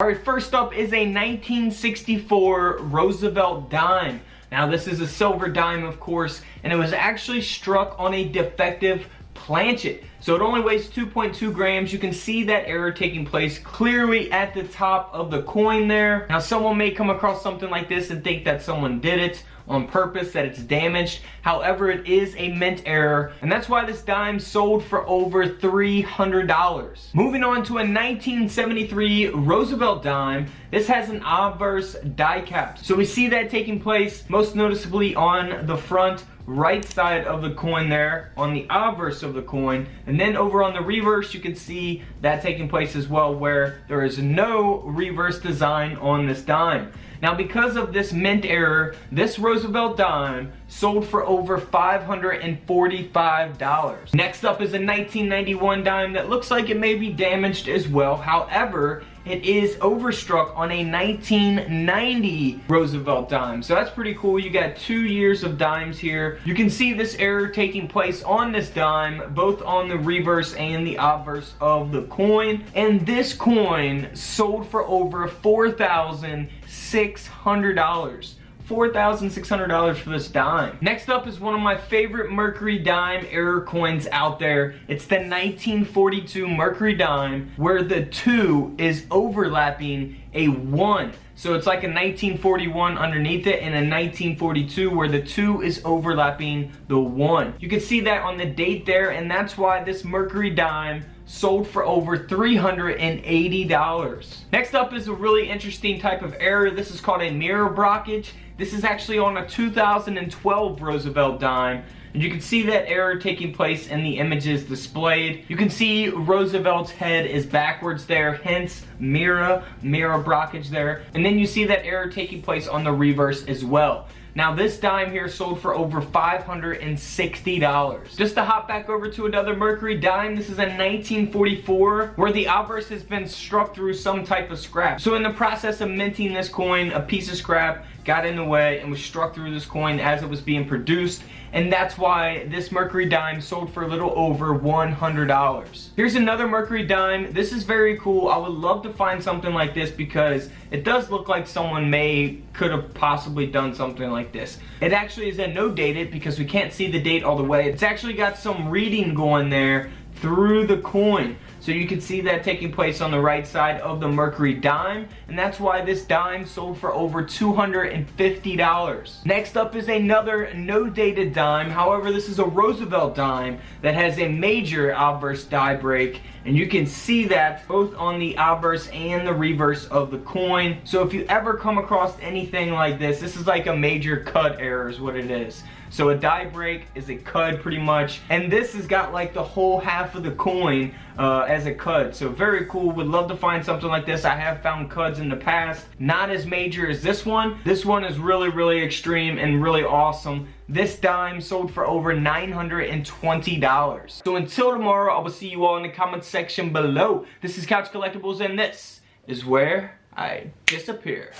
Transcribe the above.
Alright, first up is a 1964 Roosevelt dime. Now this is a silver dime, of course, and it was actually struck on a defective planchet. So it only weighs 2.2 grams. You can see that error taking place clearly at the top of the coin there. Now someone may come across something like this and think that someone did it on purpose, that it's damaged. However, it is a mint error, and that's why this dime sold for over $300. Moving on to a 1973 Roosevelt dime. This has an obverse die cap. So we see that taking place most noticeably on the front right side of the coin there, on the obverse of the coin, and then over on the reverse you can see that taking place as well, where there is no reverse design on this dime. Now because of this mint error, this Roosevelt dime sold for over $545. Next up is a 1991 dime that looks like it may be damaged as well. However, it is overstruck on a 1990 Roosevelt dime. So that's pretty cool. You got 2 years of dimes here. You can see this error taking place on this dime, both on the reverse and the obverse of the coin. And this coin sold for over $4,600. $4,600 for this dime. Next up is one of my favorite Mercury dime error coins out there. It's the 1942 Mercury dime, where the 2 is overlapping a 1. So it's like a 1941 underneath it and a 1942 where the 2 is overlapping the 1. You can see that on the date there, and that's why this Mercury dime sold for over $380. Next up is a really interesting type of error. This is called a mirror blockage. This is actually on a 2012 Roosevelt dime. And you can see that error taking place in the images displayed. You can see Roosevelt's head is backwards there, hence mirror blockage there. And then you see that error taking place on the reverse as well. Now this dime here sold for over $560. Just to hop back over to another Mercury dime, this is a 1944 where the obverse has been struck through some type of scrap. So in the process of minting this coin, a piece of scrap got in the way and was struck through this coin as it was being produced, and that's why this Mercury dime sold for a little over $100. Here's another Mercury dime. This is very cool. I would love to find something like this because it does look like someone could have possibly done something like this. It actually is no dated because we can't see the date all the way. It's actually got some reading going there through the coin. So you can see that taking place on the right side of the Mercury dime, and that's why this dime sold for over $250. Next up is another no dated dime. However, this is a Roosevelt dime that has a major obverse die break, and you can see that both on the obverse and the reverse of the coin. So if you ever come across anything like this, this is like a major cut error is what it is. So a die break is a cud pretty much, and this has got like the whole half of the coin as a cud. So very cool. Would love to find something like this. I have found cuds in the past, not as major as this one. This one is really extreme and really awesome. This dime sold for over $920. So until tomorrow, I will see you all in the comment section below. This is Couch Collectibles, and this is where I disappear.